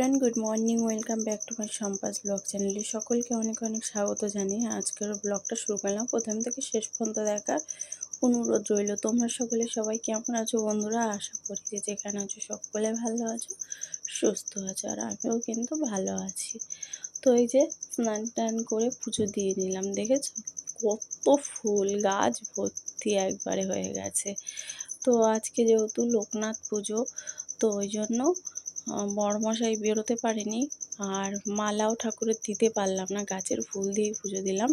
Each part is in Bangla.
Everyone, good morning. Welcome back to my সম্পাস ব্লগ চ্যানেলে সকলকে অনেক অনেক স্বাগত জানিয়ে আজকের ব্লগটা শুরু করলাম। প্রথম থেকে শেষ পর্যন্ত দেখার অনুরোধ রইল। তোমরা সবাই কেমন আছো বন্ধুরা? আশা করি যে যেখানে আছো সকলে ভালো আছো, সুস্থ আছো, আর আমিও কিন্তু ভালো আছি। তো এই যে স্নান টান করে পুজো দিয়ে নিলাম। দেখেছো কত ফুল গাছ ভর্তি একবারে হয়ে গেছে। তো আজকে যেহেতু লোকনাথ পুজো, তো ওই জন্য বড়মশাই বেরোতে পারেনি, আর মালাও ঠাকুরের দিতে পারলাম না, গাছের ফুল দিয়েই পুজো দিলাম।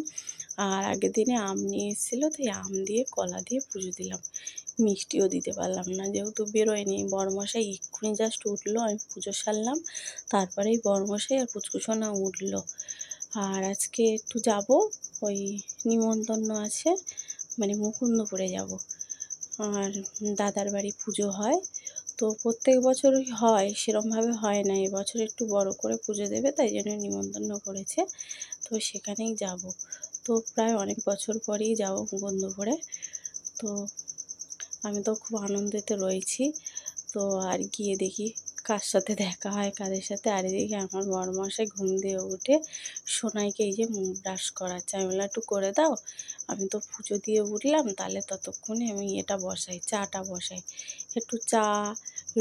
আর আগের দিনে আম নিয়ে এসেছিলো, তাই আম দিয়ে কলা দিয়ে পুজো দিলাম। মিষ্টিও দিতে পারলাম না যেহেতু বেরোয়নি। বড়মশাই এক্ষুনি জাস্ট উঠলো, আমি পুজো সারলাম, তারপরেই বড়মশাই আর পুচকুসোনা উঠলো। আর আজকে একটু যাব, ওই নিমন্ত্রণ আছে, মানে মুকুন্দপুরে যাব। আর দাদার বাড়ি পুজো হয়, তো প্রত্যেক বছরই হয়, সেরমভাবে হয় না, এবছর একটু বড় করে পুজো দেবে, তাই জন্য নিমন্ত্রণ করেছে। তো সেখানেই যাব। তো প্রায় অনেক বছর পরেই যাব মুকুন্দপুরে। তো আমি তো খুব আনন্দেতে রয়েছি। তো আর গিয়ে দেখি কার সাথে দেখা হয়, কাদের সাথে। আর এদিকে আমার বড়মশাই ঘুম দিয়ে উঠে সোনাইকে এই যে মুখ ব্রাশ করাচ্ছে। আমি বললাম একটু করে দাও, আমি তো পুজো দিয়ে উঠলাম, তাহলে ততক্ষণে আমি এটা বসাই, চাটা বসাই। একটু চা,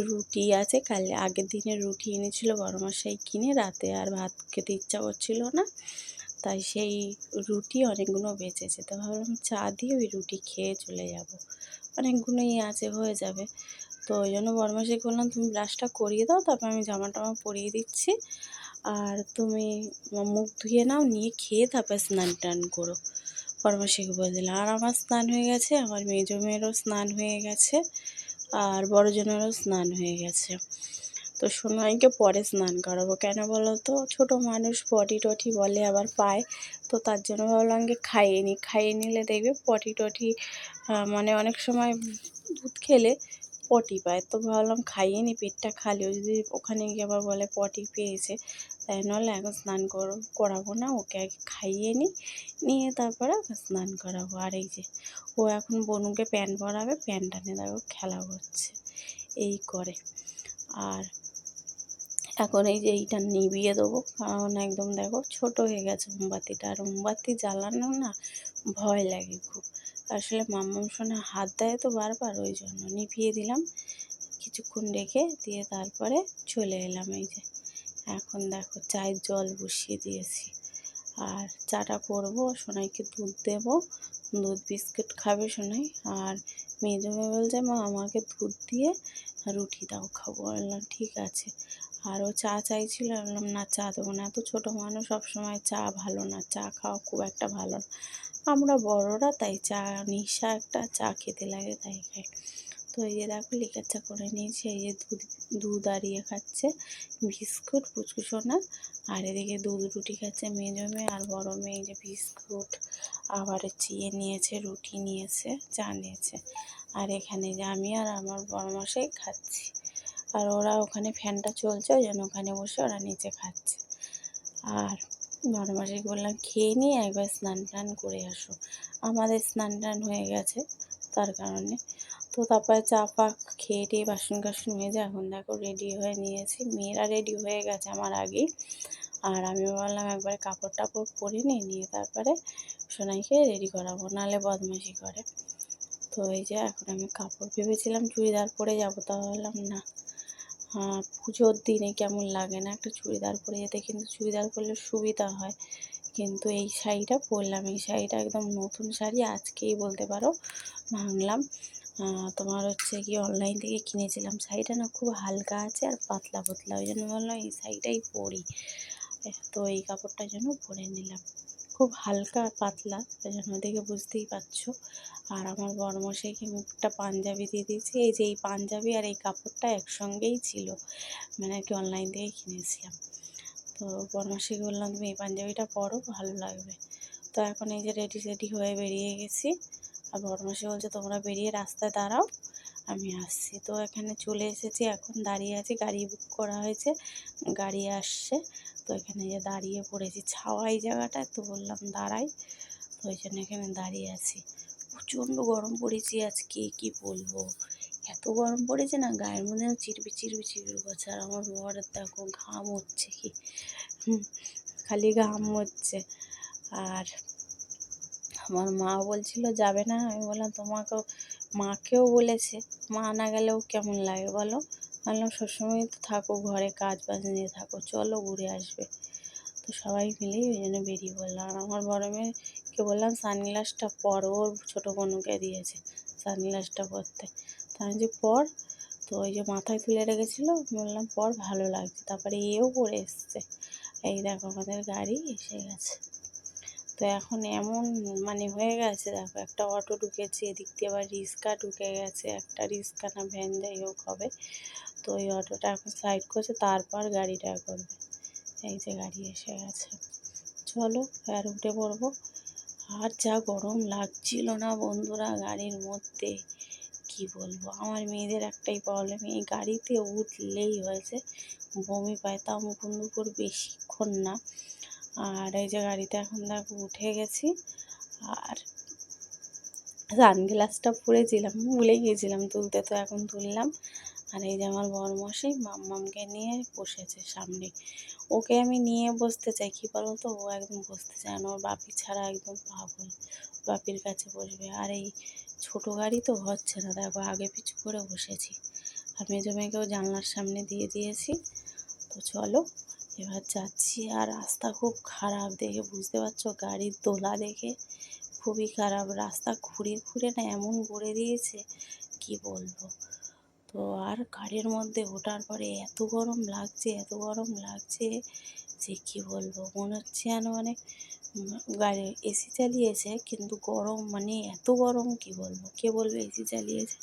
রুটি আছে, কাল আগের দিনের রুটি এনেছিল বড়মশাই কিনে, রাতে আর ভাত খেতে ইচ্ছা করছিল না, তাই সেই রুটি অনেকগুলো বেঁচেছে। তো ভাবলাম চা দিয়ে ওই রুটি খেয়ে চলে যাব, অনেকগুলোই আছে, হয়ে যাবে। তো ওই জন্য বড়মশাইকে বললাম তুমি ব্রাশটা করিয়ে দাও, তারপর আমি জামা টামা পরিয়ে দিচ্ছি, আর তুমি মুখ ধুয়ে নাও, নিয়ে খেয়ে তারপর স্নান টান করো। বড়মশাইকে বলে দিলাম। আর আমার স্নান হয়ে গেছে, আমার মেজো মেয়েরও স্নান হয়ে গেছে, আর বড়জনেরও স্নান হয়ে গেছে। তো সোনাইকে পরে স্নান করাবো, কেন বলো তো, ছোটো মানুষ পটি টটি বলে আবার পায়, তো তার জন্য ভাবলাম খাইয়ে নিলে দেখবে পটি টটি, মানে অনেক সময় দুধ খেলে পটি পায়, তো ভাবলাম খাইয়ে নি, পেটটা খালিও, যদি ওখানে গিয়ে আবার বলে পটি পেয়েছে, তাই নাহলে এখন স্নান করাবো না, ওকে আগে খাইয়ে নিয়ে তারপরে ওকে স্নান করাবো। আর এই যে ও এখন বনুকে প্যান্ট পরাবে, প্যান্টটা নিয়ে দেখো খেলা করছে, এই করে। আর এখন এই যে এইটা নিভিয়ে দেবো, কারণ একদম দেখো ছোট হয়ে গেছে মোমবাতিটা, আর মোমবাতি জ্বালানো না ভয় লাগে খুব। আসলে মাম্মাম সোনা হাত দেয় তো বারবার, ওই জন্য নিভিয়ে দিলাম, কিছুক্ষণ রেখে দিয়ে তারপরে চলে এলাম। এই যে এখন দেখো চায়ের জল বসিয়ে দিয়েছি, আর চাটা করবো, সোনাইকে দুধ দেবো, দুধ বিস্কুট খাবে সোনাই। আর মেজো মেয়ে বলছে মা আমাকে দুধ দিয়ে রুটি দাও, খাবো। বললাম ঠিক আছে। আর ও চা চাইছিল, বললাম না চা দেবো না, এত ছোটো মানুষ, সবসময় চা ভালো না, চা খাওয়া খুব একটা ভালো না, আমরা বড়রা তাই চা নেশা একটা, চা খেতে লাগে তাই খাই। তো এই যে দেখো লিকার চা করে নিয়েছি, এই যে দুধ দাঁড়িয়ে খাচ্ছে, বিস্কুট পুচকুসোনা, আর এদিকে দুধ রুটি খাচ্ছে মেজো মেয়ে, আর বড়ো মেয়ে যে বিস্কুট, আবার চিয়ে নিয়েছে, রুটি নিয়েছে, চা নিয়েছে। আর এখানে যে আমি আর আমার বড়মশাই খাচ্ছি, আর ওরা ওখানে ফ্যানটা চলছে, ওই জন্য ওখানে বসে ওরা নিচে খাচ্ছে। আর বড়মশাইকে বললাম খেয়ে নিয়ে একবার স্নান টান করে আসো, আমাদের স্নান টান হয়ে গেছে তার কারণে। তো তারপরে চা পা খেয়ে টেয়ে বাসন কাসন মেজে এখন দেখো রেডি হয়ে নিয়েছি, মেয়েরা রেডি হয়ে গেছে আমার আগেই। আর আমি বললাম একবারে কাপড় টাপড় পরে নিয়ে তারপরে সোনাইকে রেডি করাবো, নাহলে বদমাইশি করে। তো এই যে এখন আমি কাপড় ভেবেছিলাম চুড়িদার পরে যাবো, তা বললাম না, পুজোর দিনে কেমন লাগে না একটা চুড়িদার পরে যেতে, কিন্তু চুড়িদার পরলে সুবিধা হয়। কিন্তু এই শাড়িটা পরলাম, এই শাড়িটা একদম নতুন শাড়ি, আজকেই বলতে পারো ভাঙলাম। তোমার হচ্ছে কি অনলাইন থেকে কিনেছিলাম, শাড়িটা না খুব হালকা আছে আর পাতলা পাতলা, ওই জন্য বললাম এই শাড়িটাই পরি। তো এই কাপড়টার জন্য পরে নিলাম, খুব হালকা পাতলা, ওই জন্য দেখে বুঝতেই পারছো। আর আমার বড়মশাইকে আমি একটা পাঞ্জাবি দিয়ে দিয়েছি, এই যে এই পাঞ্জাবি আর এই কাপড়টা একসঙ্গেই ছিল, মানে আর কি অনলাইন থেকে কিনেছিলাম। তো বড়মশাইকে বললাম তুমি এই পাঞ্জাবিটা পরো, ভালো লাগবে। তো এখন এই যে রেডি হয়ে বেরিয়ে গেছি, আর বড়মশাই বলছে তোমরা বেরিয়ে রাস্তায় দাঁড়াও, আমি আসছি। তো এখানে চলে এসেছি, এখন দাঁড়িয়ে আছি, গাড়ি বুক করা হয়েছে, গাড়ি আসছে। তো এখানে যে দাঁড়িয়ে পড়েছি, ছাওয়াই জায়গাটা, তো বললাম দাঁড়াই, তো ওই জন্য এখানে দাঁড়িয়ে আছি। প্রচণ্ড গরম পড়েছি আজকে, কি বলবো, এত গরম পড়েছে না, গায়ের মধ্যে চিরবির চিরবির চিরবির করছে। আর আমার বরের দেখো ঘাম হচ্ছে কি, হুম, খালি ঘাম হচ্ছে। আর আমার মা বলছিল যাবে না, আমি বললাম তোমাকেও, মাকেও বলেছে, মা না গেলেও কেমন লাগে বলো। বললাম সবসময় তো থাকো ঘরে, কাজ বাজ নিয়ে থাকো, চলো ঘুরে আসবে। তো সবাই মিলেই ওই জন্য বেরিয়ে পড়লাম। আর আমার বড় মেয়েকে বললাম সানগ্লাসটা পর, ওর ছোটো বোনকে দিয়েছে সানগ্লাসটা পরতে। তা আমি যে পর, তো ওই যে মাথায় তুলে রেখেছিলো, বললাম পর ভালো লাগছে। তারপরে এও পরে এসছে। এই দেখো আমাদের গাড়ি এসে গেছে। তো এখন এমন মানে হয়ে গেছে, দেখো একটা অটো ঢুকেছে, এদিক দিয়ে আবার রিক্সা ঢুকে গেছে, একটা রিক্সা না ভ্যান যাই হোক হবে। তো ওই অটোটা এখন সাইড করছে, তারপর গাড়িটা করবে। এই যে গাড়ি এসে গেছে, চলো আর উঠে পড়বো। আর যা গরম লাগছিল না বন্ধুরা গাড়ির মধ্যে, কি বলবো। আমার মেয়েদের একটাই প্রবলেম, এই গাড়িতে উঠলেই হয়েছে বমি পায়, তাও মুকুন্দপুর বেশিক্ষণ না। আর এই যে গাড়িতে এখন দেখো উঠে গেছি। আর সানগ্লাসটা পরেছিলাম, ভুলে গিয়েছিলাম তুলতে, তো এখন তুললাম। আর এই যে আমার বরমশাই মাম্মামকে নিয়ে বসেছে সামনে। ওকে আমি নিয়ে বসতে চাই, কী বলো তো, ও একদম বসতে চায় না, ওর বাপি ছাড়া একদম পাগল, বাপির কাছে বসবে। আর এই ছোটো গাড়ি তো হচ্ছে না, দেখো আগে পিছু করে বসেছি। আর মেজো মেয়েকেও জানলার সামনে দিয়ে দিয়েছি। তো চলো এবার যাচ্ছি। আর রাস্তা খুব খারাপ, দেখে বুঝতে পারছো, গাড়ির দোলা দেখে খুবই খারাপ রাস্তা, ঘুরে ঘুরে না এমন করে দিয়েছে কি বলবো। তো আর গাড়ির মধ্যে ওঠার পরে এত গরম লাগছে, এত গরম লাগছে যে কি বলবো, মনে হচ্ছে যেন মানে গাড়ি এসি চালিয়েছে কিন্তু গরম, মানে এত গরম কি বলবো, কে বলবে এসি চালিয়েছে।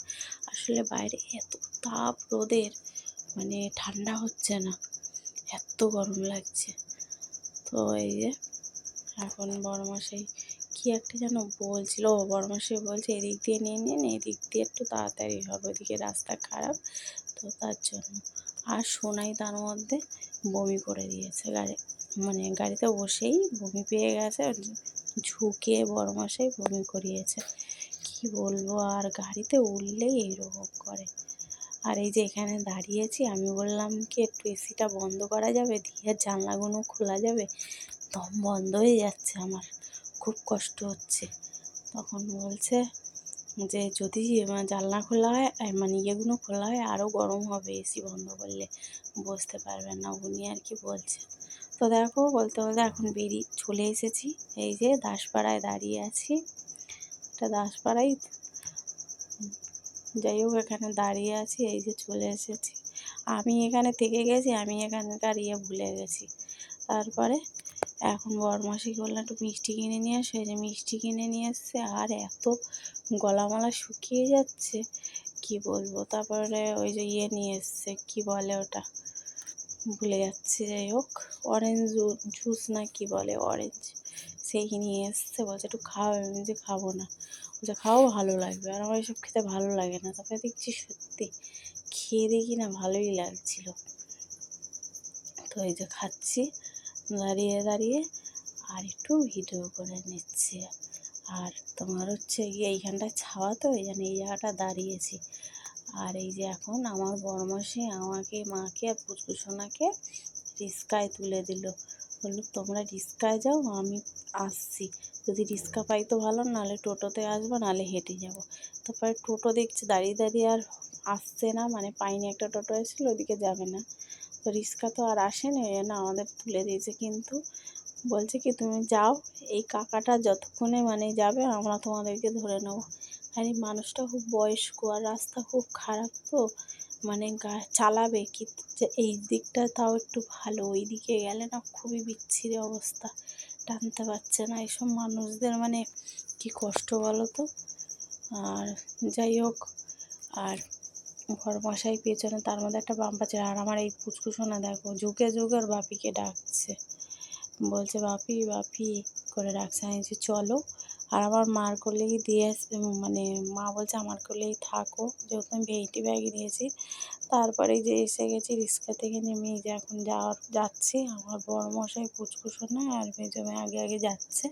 আসলে বাইরে এত তাপ রোদের, মানে ঠান্ডা হচ্ছে না, এত গরম লাগছে। তো এই যে এখন বড়মশাই কী একটা যেন বলছিল, বড়মশাই বলছে এদিক দিয়ে নিয়ে নিন, এদিক দিয়ে একটু তাড়াতাড়ি হবে, ওদিকে রাস্তা খারাপ, তো তার জন্য। আর সোনাই তার মধ্যে বমি করে দিয়েছে, মানে গাড়িতে বসেই বমি পেয়ে গেছে, ঝুঁকে বড়মশাই বমি করিয়েছে, কি বলবো। আর গাড়িতে উঠলেই এইরকম করে। আর এই যে এখানে দাঁড়িয়েছি, আমি বললাম কি একটু এসিটা বন্ধ করা যাবে, দিয়ে জানলাগুলো খোলা যাবে, দম বন্ধ হয়ে যাচ্ছে আমার, খুব কষ্ট হচ্ছে। তখন বলছে যে যদি জানলা খোলা হয়, মানে ইয়েগুলো খোলা হয় আরও গরম হবে, এসি বন্ধ করলে বসতে পারবেন না, উনি আর কি বলছে। তো দেখো বলতে বলতে এখন বেরিয়ে চলে এসেছি, এই যে দাসপাড়ায় দাঁড়িয়ে আছি, এটা দাসপাড়াই, যাই হোক এখানে দাঁড়িয়ে আছি, এই যে চলে এসেছি। আমি এখানে থেকে গেছি, আমি এখানকার ভুলে গেছি। তারপরে এখন বরমাসিকে বললাম একটু মিষ্টি কিনে নিয়ে আসো, এই যে মিষ্টি কিনে নিয়ে এসছে। আর এত গলামালা শুকিয়ে যাচ্ছে কি বলবো। তারপরে ওই যে নিয়ে এসছে, কি বলে ওটা ভুলে যাচ্ছে, যাই হোক অরেঞ্জ জুস না কি বলে, অরেঞ্জ, সেই নিয়ে এসছে। বলছে একটু খাও, আমি যে খাবো না, বলছে খাও ভালো লাগবে। আর আমার এসব খেতে ভালো লাগে না। তারপরে দেখছি সত্যি খেয়ে দেখি না ভালোই লাগছিল। তো এই যে খাচ্ছি দাঁড়িয়ে দাঁড়িয়ে, আর একটু ভিডিও করে নিচ্ছি। আর তোমার হচ্ছে গিয়ে এইখানটায় ছাওয়া, তো এই জন্য এই জায়গাটা দাঁড়িয়েছি। আর এই যে এখন আমার বড়মাসি আমাকে, মাকে আর পুচকুসোনাকে রিস্কায় তুলে দিল, বললো তোমরা রিস্কায় যাও, আমি আসছি, যদি রিস্কা পাই তো ভালো, নাহলে টোটোতে আসবো, নাহলে হেঁটে যাব। তারপরে টোটো দেখছি দাঁড়িয়ে দাঁড়িয়ে আর আসছে না, মানে পাইনি, একটা টোটো এসেছিলো ওদিকে যাবে না, তো রিস্কা তো আর আসেনি, ওই জন্য আমাদের তুলে দিয়েছে। কিন্তু বলছে কি তুমি যাও, এই কাকাটা যতক্ষণে মানে যাবে আমরা তোমাদেরকে ধরে নেবো। আর এই মানুষটা খুব বয়স্ক, আর রাস্তা খুব খারাপ, তো মানে চালাবে কি, এই দিকটা তাও একটু ভালো, ওই দিকে গেলে না খুবই বিচ্ছিরি অবস্থা, টানতে পারছে না। এইসব মানুষদের মানে কি কষ্ট বলো তো। আর যাই হোক, আর বড়মশাই পেছনে, তার মধ্যে একটা বাম্পার ছিল। আর আমার এই পুচকুসোনা দেখো ঝুঁকে ঝুঁকে ওর বাপিকে ডাকছে, বলছে বাপি বাপি করে ডাকছে। আমি যে চলো, আর আমার মার কোলেই দিয়ে, মানে মা বলছে আমার কোলেই থাকো, যেহেতু আমি ভেইটি ব্যাগ নিয়েছি। তারপরে যে এসে গেছি, রিক্সা থেকে নেমে যে এখন যাচ্ছি। আমার বড়মশাই পুচকুসোনা আর মেজো মেয়ে আগে আগে যাচ্ছে,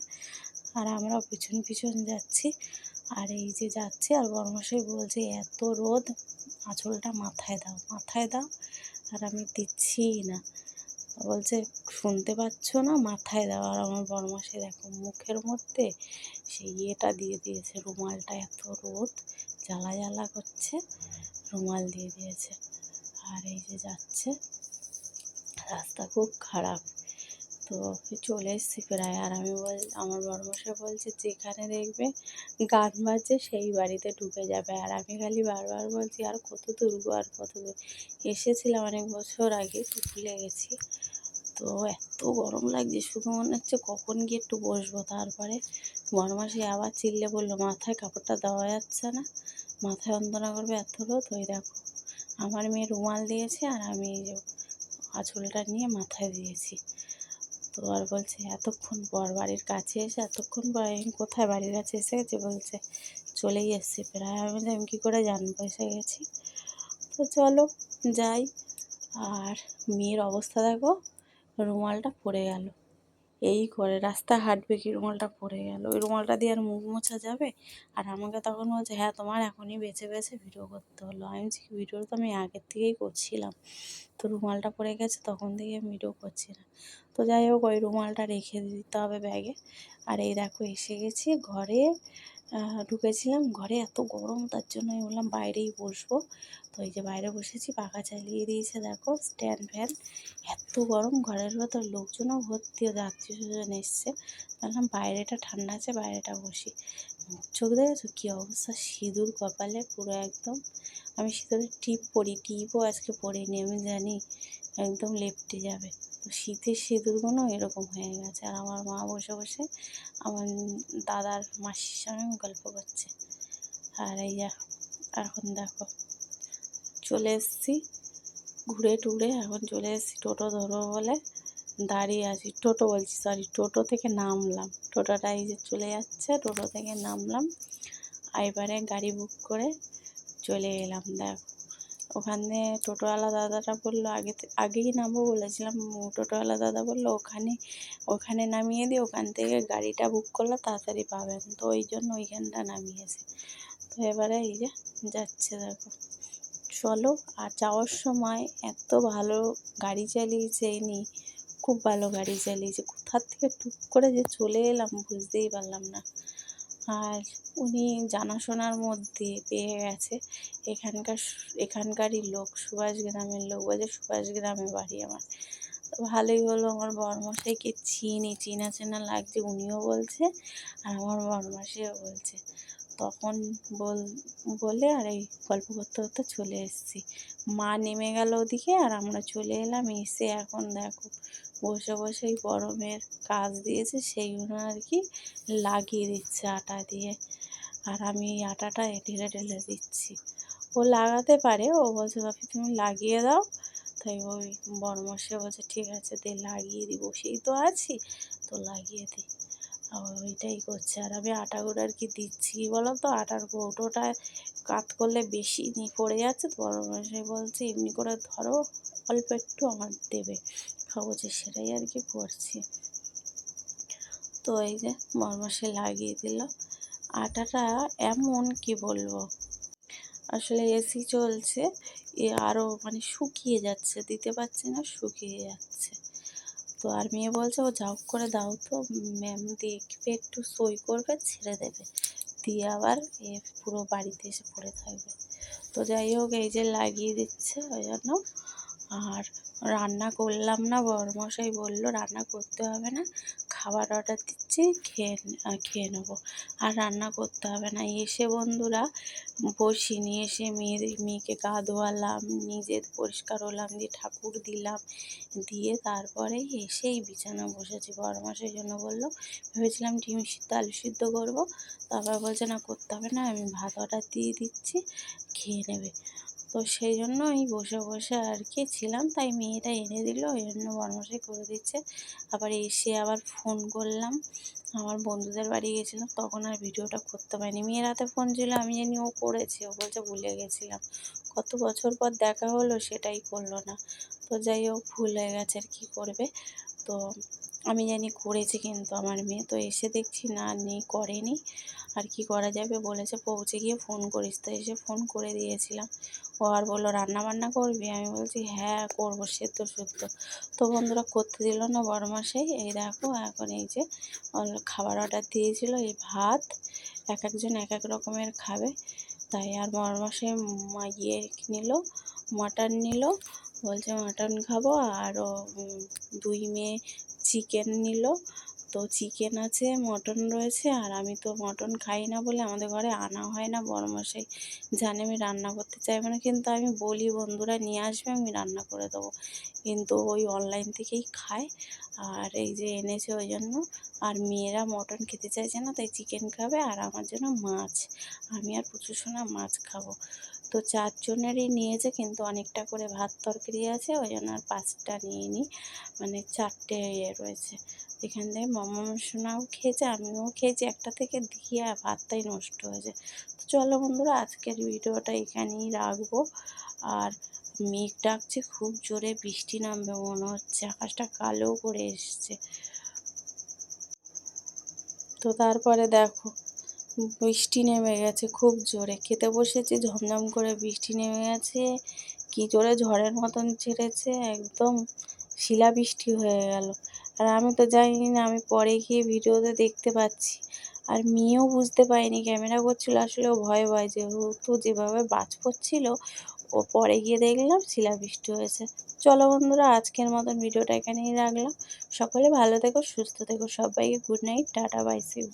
আর আমরা পিছন পিছন যাচ্ছি। আর এই যে যাচ্ছে, আর বড়মশাই বলছে এত রোদ, আঁচলটা মাথায় দাও, মাথায় দাও। আর আমি দিচ্ছিই না। বলছে শুনতে পাচ্ছ না, মাথায় দাও। আর আমার বড়মশাই দেখো মুখের মধ্যে সেই ইয়েটা দিয়ে দিয়েছে, রুমালটা, এত রোদ জ্বালা জ্বালা করছে, রুমাল দিয়ে দিয়েছে। আর এই যে যাচ্ছে, রাস্তা খুব খারাপ। তো চলে এসেছি প্রায়। আর আমি আমার বড়মশাই বলছে যেখানে দেখবে গান বাজছে সেই বাড়িতে ঢুকে যাবে। আর আমি খালি বারবার বলছি আর কত দূর গো, আর কত দূর। এসেছিলাম অনেক বছর আগে, তো ভুলে গেছি। তো এত গরম লাগছে, শুধু মনে হচ্ছে কখন গিয়ে একটু বসবো। তারপরে বড়মশাই আবার চিল্লে বললো মাথায় কাপড়টা দেওয়া যাচ্ছে না, মাথায় যন্ত্রণা করবে, এত রোদ। ওই দেখো আমার মেয়ে রুমাল দিয়েছে, আর আমি এই যে আঁচলটা নিয়ে মাথায় দিয়েছি। তো আর বলছে এতক্ষণ পর বাড়ির কাছে এসে, এতক্ষণ পর। আমি কোথায় বাড়ির কাছে এসে গেছি, বলছে চলেই এসছি প্রায়। আমি বলছি আমি কী করে জানবো এসে গেছি। তো চলো যাই। আর মেয়ের অবস্থা দেখো, রুমালটা পড়ে গেল, এই করে রাস্তা হাঁটবে কি রুমালটা পড়ে গেল। ওই রুমালটা দিয়ে আর মুখ মোছা যাবে? আর আমাকে তখন বলছে হ্যাঁ তোমার এখনই বেছে বেছে ভিডিও করতে হলো। আমি বলছি ভিডিও তো আমি আগের থেকেই করছিলাম, তো রুমালটা পড়ে গেছে তখন থেকে আমি ভিডিও করছি না। তো যাই হোক, ওই রুমালটা রেখে দিতে হবে ব্যাগে। আর এই দেখো এসে গেছি ঘরে। ঢুকেছিলাম ঘরে, এত গরম, তার জন্য আমি বললাম বাইরেই বসবো। তো এই যে বাইরে বসেছি, পাখা চালিয়ে দিয়েছে দেখো, স্ট্যান্ড ফ্যান। এত গরম, ঘরের ভেতর লোকজনও ভর্তি, আত্মীয় স্বজন এসছে। বললাম বাইরেটা ঠান্ডা আছে, বাইরেটা বসি। মুখ চোখ দেখেছো কী অবস্থা, সিঁদুর কপালে পুরো একদম। আমি সিঁদুরের টিপ পরি, টিপও আজকে পরিনি, আমি জানি একদম লেপ্টে যাবে। তো শীতের সিঁদুরগুলো এরকম হয়ে গেছে। আর আমার মা বসে বসে আমার দাদার মাসির সঙ্গে গল্প করছে। আর এই এখন দেখো চলে এসেছি ঘুরে টুরে, এখন চলে এসেছি টোটো ধরবো বলে দাঁড়িয়ে আছি। টোটো বলছি, সরি, টোটো থেকে নামলাম। টোটোটা এই যে চলে যাচ্ছে, টোটো থেকে নামলাম। এবারে গাড়ি বুক করে চলে এলাম। দেখ ওখানে টোটোওয়ালা দাদাটা বললো আগেই নামবো বলেছিলাম। টোটোওয়ালা দাদা বললো ওখানে নামিয়ে দিয়ে ওখান থেকে গাড়িটা বুক করলে তাড়াতাড়ি পাবেন, তো ওই জন্য ওইখানটা নামিয়েছে। তো এবারে এই যে যাচ্ছে দেখো, চলো। আর যাওয়ার সময় এত ভালো গাড়ি চালিয়েছে ইনি, খুব ভালো গাড়ি চালিয়েছে। কোথার থেকে টুক করে যে চলে এলাম বুঝতেই পারলাম না। আর উনি জানাশোনার মধ্যে পেয়ে গেছে, এখানকারই লোক, সুভাষ গ্রামের লোক। বলছে সুভাষ গ্রামে বাড়ি আমার। তো ভালোই হলো, আমার বড়মশাইকে চিনি, চেনা চেনা লাগছে, উনিও বলছে আর আমার বড়মশাইও বলছে। তখন বলে আর এই গল্প করতে করতে চলে এসেছি। মা নেমে গেল ওদিকে, আর আমরা চলে এলাম। এসে এখন দেখো বসে বসে এই গরমের কাজ দিয়েছে সেইগুলো আর কি লাগিয়ে দিচ্ছে আটা দিয়ে। আর আমি এই আটাটা ঢেলে ঢেলে দিচ্ছি। ও লাগাতে পারে, ও বলছে বাপি তুমি লাগিয়ে দাও। তাই ওই বড়মশাই বলছে ঠিক আছে দে লাগিয়ে দিই, বসেই তো আছি, তো লাগিয়ে দিই। ওইটাই করছে। আর আমি আটা গুঁড়ো আর কি দিচ্ছি, কী বলো তো, আটার কৌটোটায় কাত করলে বেশি পড়ে যাচ্ছে। তো বড়মশাই বলছে এমনি করে ধরো, অল্প একটু আমার দেবে, বলছে সেটাই আর কি করছি। তো এই যে বড়মশাই লাগিয়ে দিল আটাটা। এমন কি বলবো, আসলে এসি চলছে, আরও মানে শুকিয়ে যাচ্ছে, দিতে পারছে না, শুকিয়ে যাচ্ছে। তো আর মেয়ে বলছে ও যাও করে দাও তো, ম্যাম দেখবে একটু সই করবে, ছেড়ে দেবে, দিয়ে আবার পুরো বাড়িতে এসে পড়ে থাকবে। তো যাই হোক এই যে লাগিয়ে দিচ্ছে ওই জন্য। আর রান্না করলাম না, বড়মশাই বললো রান্না করতে হবে না, খাবার অর্ডার দিচ্ছি, খেয়ে নেবো, আর রান্না করতে হবে না। এসে বন্ধুরা বসিনি, এসে মেয়েকে গা ধোয়ালাম, নিজে পরিষ্কার হলাম, দিয়ে ঠাকুর দিলাম, দিয়ে তারপরে এসেই বিছানা বসেছি। বড়মশাই জন্য বললো, ভেবেছিলাম ডিম সিদ্ধ আলু সিদ্ধ করবো, তারপর বলছে না করতে হবে না, আমি ভাত অর্ডার দিয়ে দিচ্ছি, খেয়ে নেবে। তো সেই জন্য আমি বসে বসে আর কি ছিলাম, তাই মেয়েটা এনে দিল, ওই জন্য বড়মশাই করে দিচ্ছে। আবার এসে আবার ফোন করলাম, আমার বন্ধুদের বাড়ি গেছিলাম, তখন আর ভিডিওটা করতে পারিনি। মেয়ের হাতে ফোন ছিল, আমি জানি ও করেছে, ও বলছে ভুলে গেছিলাম। কত বছর পর দেখা হলো, সেটাই করলো না। তো যাই হোক ভুল হয়ে গেছে, আর কী করবে। তো আমি জানি করেছে, কিন্তু আমার মেয়ে তো এসে দেখছি না নেই, করেনি। আর কি করা যাবে, বলেছে পৌঁছে গিয়ে ফোন করিস, তো এসে ফোন করে দিয়েছিলাম। ও আর বললো রান্না বান্না করবি, আমি বলছি হ্যাঁ করবো, সেদ্ধ সুদ্ধ। তো বন্ধুরা করতে দিল না বড়মশাই। এই দেখো এখন এই যে খাবার অর্ডার দিয়েছিল, এই ভাত এক একজন এক এক রকমের খাবে, তাই আর বড়মশাই ইয়ে নিল, মাটন নিল, বলছে মাটন খাবো। আরও দুই মেয়ে চিকেন নিল, তো চিকেন আছে, মটন রয়েছে। আর আমি তো মটন খাই না বলে আমাদের ঘরে আনা হয় না, বড়মশাই জানে আমি রান্না করতে চাইবো না, কিন্তু আমি বলি বন্ধুরা নিয়ে আসবে আমি রান্না করে দেবো, কিন্তু ওই অনলাইন থেকেই খায়। আর এই যে এনেছে ওই জন্য। আর মেয়েরা মটন খেতে চাইছে না, তাই চিকেন খাবে, আর আমার জন্য মাছ, আমি আর প্রচুর সোনা মাছ খাবো। তো চারজনেরই নিয়েছে, কিন্তু অনেকটা করে ভাত তরকারি আছে, ওই জন্য আর পাঁচটা নিয়ে নিই, মানে চারটে ইয়ে রয়েছে। এখান থেকে মামা সোনাও খেয়েছে, আমিও খেয়েছি, একটা থেকে দিয়ে আর ভাতটাই নষ্ট হয়েছে। তো চলো বন্ধুরা, আজকের ভিডিওটা এখানেই রাখবো। আর মেঘ ডাকছে, খুব জোরে বৃষ্টি নামবে মনে হচ্ছে, আকাশটা কালো করে এসছে। তো তারপরে দেখো বৃষ্টি নেমে গেছে খুব জোরে, খেতে বসেছি ঝমঝম করে বৃষ্টি নেমে গেছে, কি জোরে ঝড়ের মতন ছেড়েছে, একদম শিলাবৃষ্টি হয়ে গেল। আর আমি তো জানি না, আমি পরে গিয়ে ভিডিওতে দেখতে পাচ্ছি। আর মেয়েও বুঝতে পারিনি, ক্যামেরা করছিল, আসলে ও ভয় ভয় যেহেতু যেভাবে বাজ পড়ছিল, ও পরে গিয়ে দেখলাম শিলাবৃষ্টি হয়েছে। চলো বন্ধুরা, আজকের মতন ভিডিওটা এখানেই রাখলাম। সকলে ভালো থেকো, সুস্থ থেকো, সবাইকে good night, tata, bye, see you.